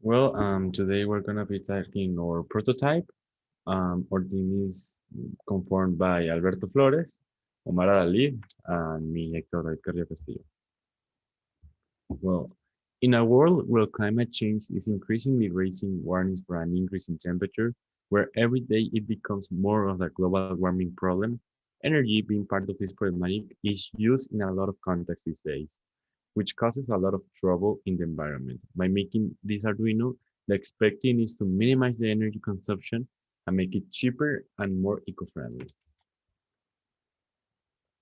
Today we're gonna be talking our prototype. Our team is conformed by Alberto Flores, Omar Ali, and me, Hector David Carrillo Castillo. Well, in a world where climate change is increasingly raising warnings for an increase in temperature, where every day it becomes more of a global warming problem, energy, being part of this problematic, is used in a lot of contexts these days, which causes a lot of trouble in the environment. By making this Arduino, the expecting is to minimize the energy consumption and make it cheaper and more eco-friendly.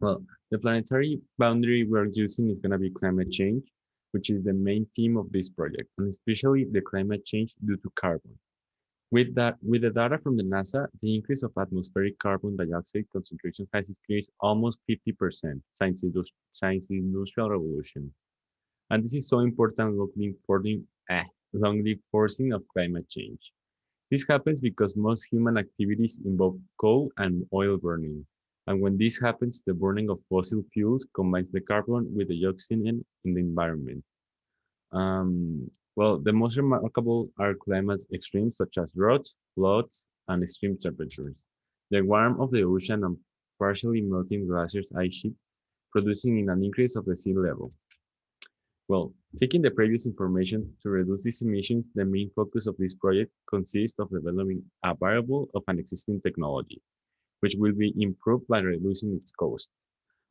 Well, the planetary boundary we're using is going to be climate change, which is the main theme of this project, and especially the climate change due to carbon. With the data from the NASA, the increase of atmospheric carbon dioxide concentration has increased almost 50% since the Industrial Revolution. And this is so important long forcing of climate change. This happens because most human activities involve coal and oil burning. And when this happens, the burning of fossil fuels combines the carbon with the oxygen in the environment. The most remarkable are climate extremes such as droughts, floods, and extreme temperatures. The warmth of the ocean and partially melting glaciers ice sheet, producing in an increase of the sea level. Well, taking the previous information to reduce these emissions, the main focus of this project consists of developing a variable of an existing technology, which will be improved by reducing its cost.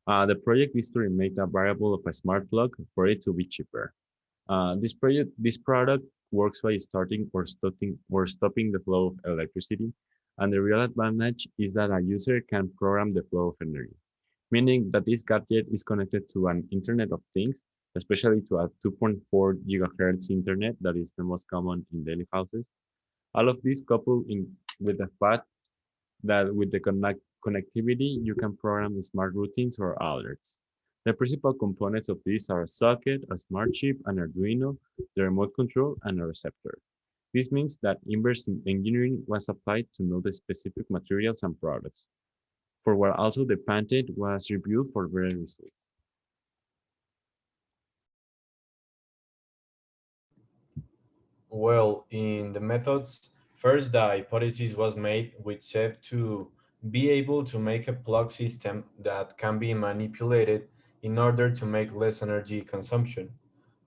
The project is to remake a variable of a smart plug for it to be cheaper. This product works by starting or stopping the flow of electricity, and the real advantage is that a user can program the flow of energy, meaning that this gadget is connected to an Internet of Things, especially to a 2.4 gigahertz internet that is the most common in daily houses. All of this coupled with the fact that with the connectivity, you can program smart routines or alerts. The principal components of this are a socket, a smart chip, an Arduino, the remote control, and a receptor. This means that inverse engineering was applied to know the specific materials and products, for what also the patent was reviewed for better results. Well, in the methods, first the hypothesis was made which said to be able to make a plug system that can be manipulated in order to make less energy consumption.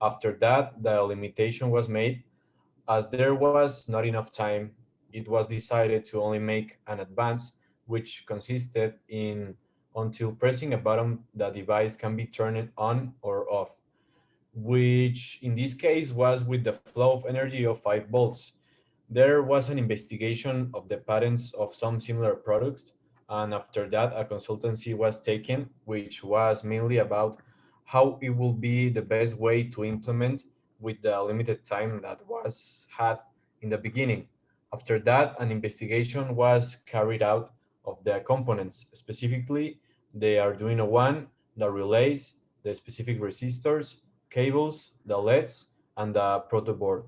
After that, the limitation was made. As there was not enough time, it was decided to only make an advance, which consisted in until pressing a button, the device can be turned on or off, which in this case was with the flow of energy of 5 volts. There was an investigation of the patents of some similar products, and after that, a consultancy was taken, which was mainly about how it will be the best way to implement with the limited time that was had in the beginning. After that, an investigation was carried out of the components, specifically the Arduino One, the relays, the specific resistors, cables, the LEDs, and the proto board.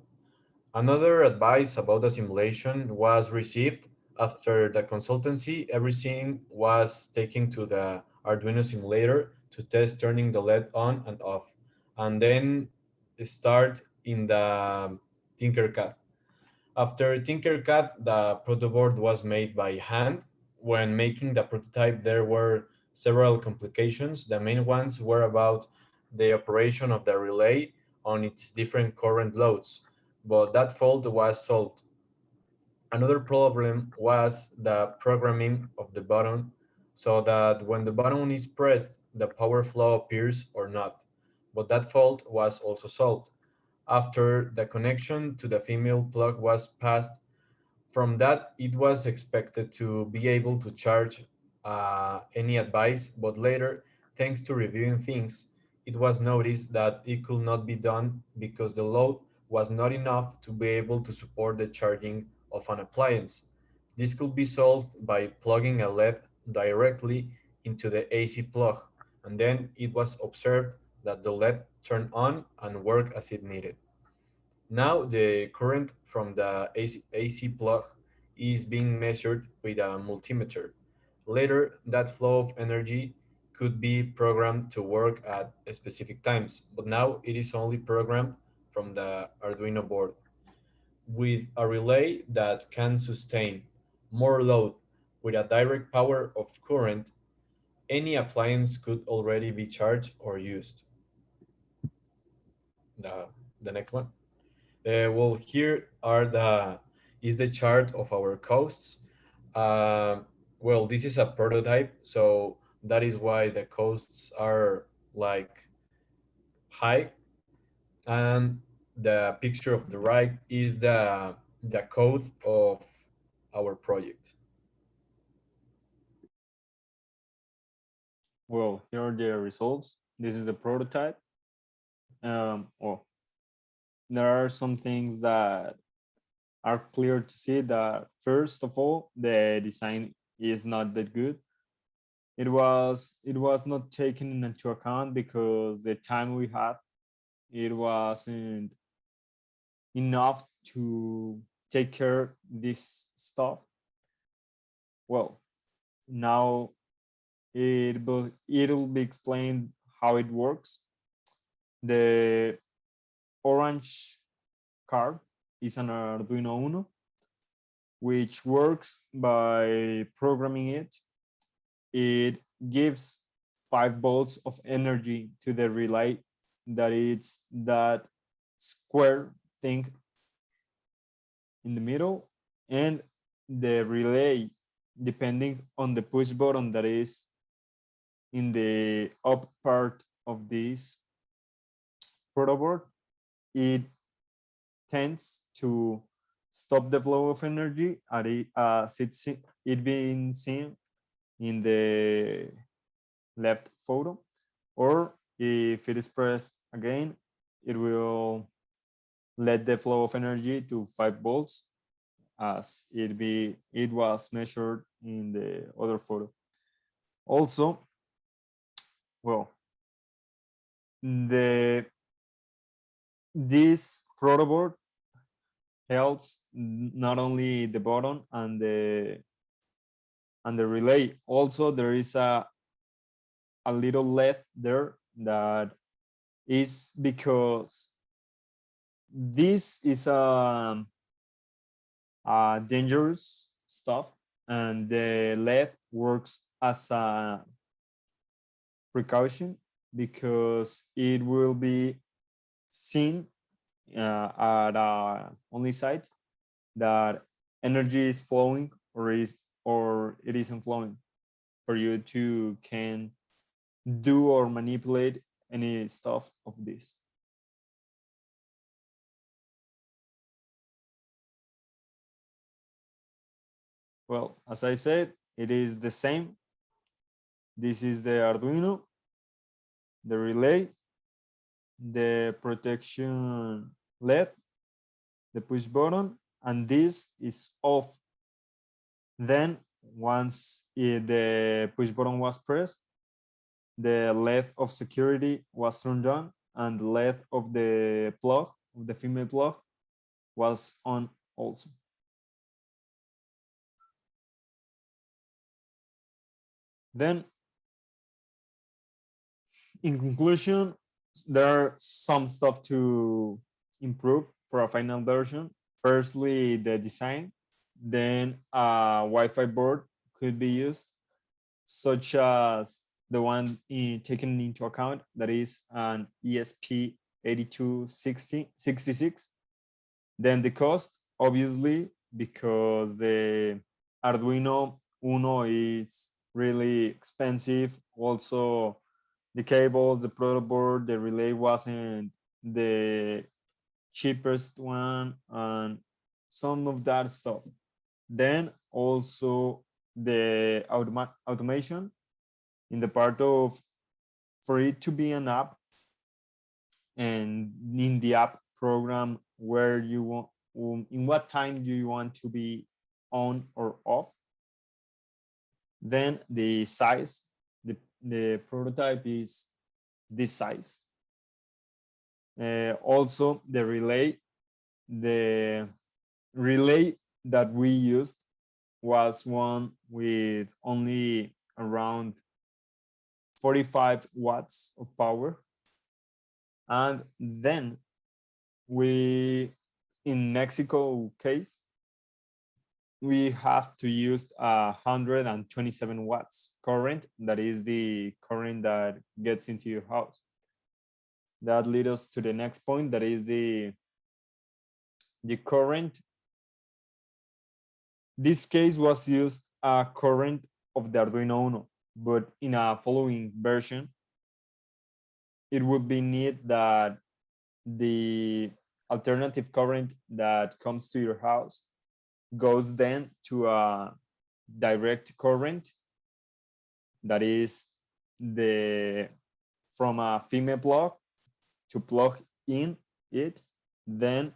Another advice about the simulation was received after the consultancy. Everything was taken to the Arduino simulator to test turning the LED on and off, and then start in the Tinkercad. After Tinkercad, the protoboard was made by hand. When making the prototype, there were several complications. The main ones were about the operation of the relay on its different current loads, but that fault was solved. Another problem was the programming of the button so that when the button is pressed, the power flow appears or not. But that fault was also solved. After the connection to the female plug was passed, from that, it was expected to be able to charge any advice, but later, thanks to reviewing things, it was noticed that it could not be done because the load was not enough to be able to support the charging of an appliance. This could be solved by plugging a LED directly into the AC plug, and then it was observed that the LED turned on and worked as it needed. Now the current from the AC plug is being measured with a multimeter. Later, that flow of energy could be programmed to work at specific times, but now it is only programmed from the Arduino board. With a relay that can sustain more load with a direct power of current, any appliance could already be charged or used. The, the next one. Well, here are the is the chart of our costs. Um well, this is a prototype, so that is why the costs are like high. And the picture of the right is the code of our project. Well, here are the results. This is the prototype. Well, there are some things that are clear to see. That first of all, the design is not that good. It was not taken into account because the time we had, it wasn't enough to take care this stuff. Well, now it'll be explained how it works. The orange card is an Arduino Uno, which works by programming it. It gives 5 volts of energy to the relay, that it's that square thing in the middle, and the relay, depending on the push button that is in the up part of this protoboard, it tends to stop the flow of energy as it being seen in the left photo, or if it is pressed again, it will let the flow of energy to 5 volts as it was measured in the other photo. Also, well, the this protoboard helps not only the button and the relay. Also, there is a little left there that is because this is a dangerous stuff, and the LED works as a precaution because it will be seen at only site that energy is flowing or it isn't flowing, for you to can do or manipulate any stuff of this. Well, as I said, it is the same. This is the Arduino, the relay, the protection LED, the push button, and this is off. Then once the push button was pressed, the LED of security was turned on, and the LED of the plug, of the female plug, was on also. Then, in conclusion, there are some stuff to improve for a final version. Firstly, the design. Then a Wi-Fi board could be used, such as the one taken into account, that is an ESP8266. Then the cost, obviously, because the Arduino Uno is really expensive. Also, the cable, the protoboard, the relay wasn't the cheapest one, and some of that stuff. Then also the automation in the part of, for it to be an app, and in the app program where you want, in what time do you want to be on or off. Then the size, the prototype is this size. Also the relay that we used was one with only around 45 watts of power. And then we in Mexico case, we have to use 127 watts current. That is the current that gets into your house. That leads us to the next point. That is the current. This case was used a current of the Arduino Uno, but in a following version, it would be neat that the alternative current that comes to your house goes then to a direct current that is the from a female plug to plug in it, then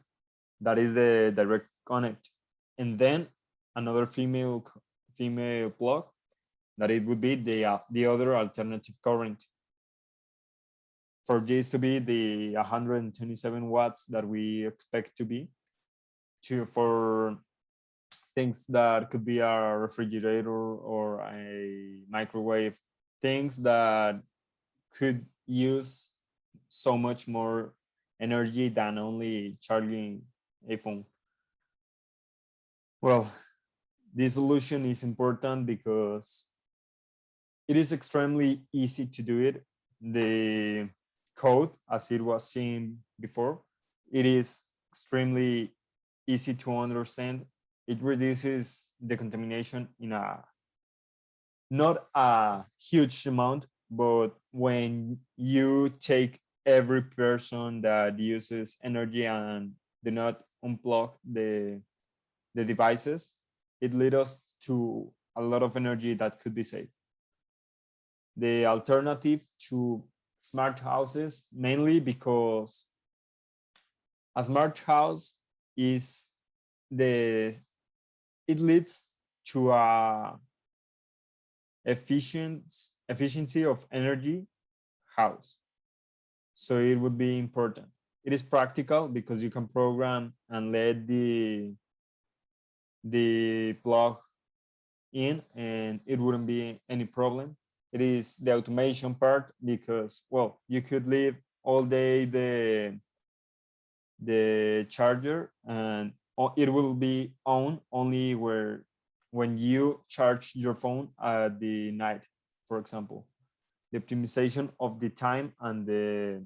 that is the direct connect, and then another female plug that it would be the other alternative current for this to be the 127 watts that we expect to be for things that could be a refrigerator or a microwave, things that could use so much more energy than only charging a phone. Well, this solution is important because it is extremely easy to do it. The code, as it was seen before, it is extremely easy to understand. It reduces the contamination in a not a huge amount, but when you take every person that uses energy and do not unplug the devices, it leads us to a lot of energy that could be saved. The alternative to smart houses, mainly because a smart house is it leads to a efficiency of energy house. So it would be important. It is practical because you can program and let the plug in and it wouldn't be any problem. It is the automation part because, well, you could leave all day the charger and it will be on only when you charge your phone at the night, for example. The optimization of the time and the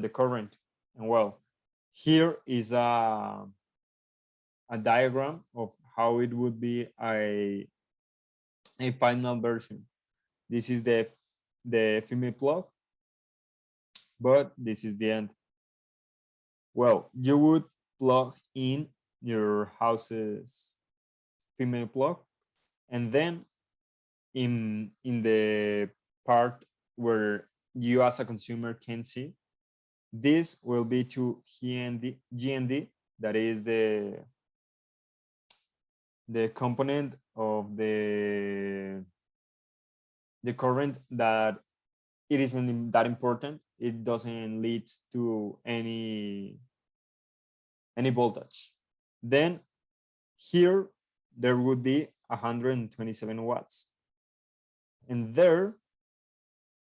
current. And well, here is a diagram of how it would be a final version. This is the female plug, but this is the end. Well, you would plug in your house's female plug, and then in the part where you as a consumer can see, this will be to GND, that is the component of the current that it isn't that important. It doesn't lead to any voltage. Then here there would be 127 watts. And there,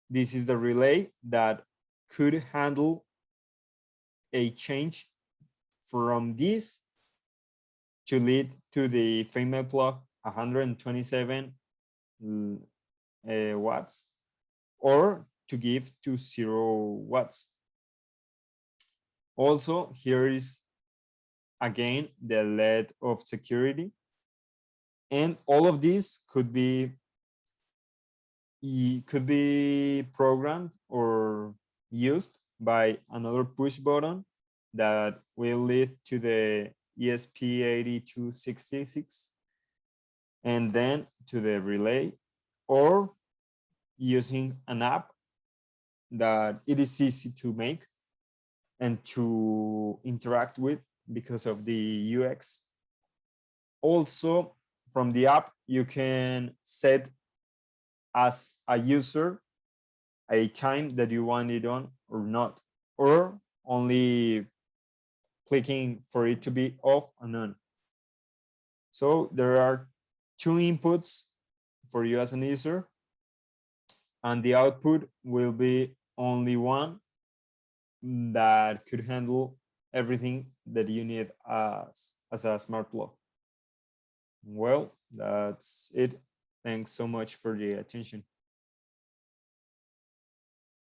this is the relay that could handle a change from this to lead to the female plug 127 watts, or to give to 0 watts. Also, here is again the LED of security, and all of these could be programmed or used by another push button that will lead to the ESP8266 and then to the relay, or using an app that it is easy to make and to interact with because of the UX. Also, from the app, you can set as a user a time that you want it on or not, or only clicking for it to be off and on. So there are 2 inputs for you as an user, and the output will be only one that could handle everything that you need as a smart law. Well, that's it. Thanks so much for the attention.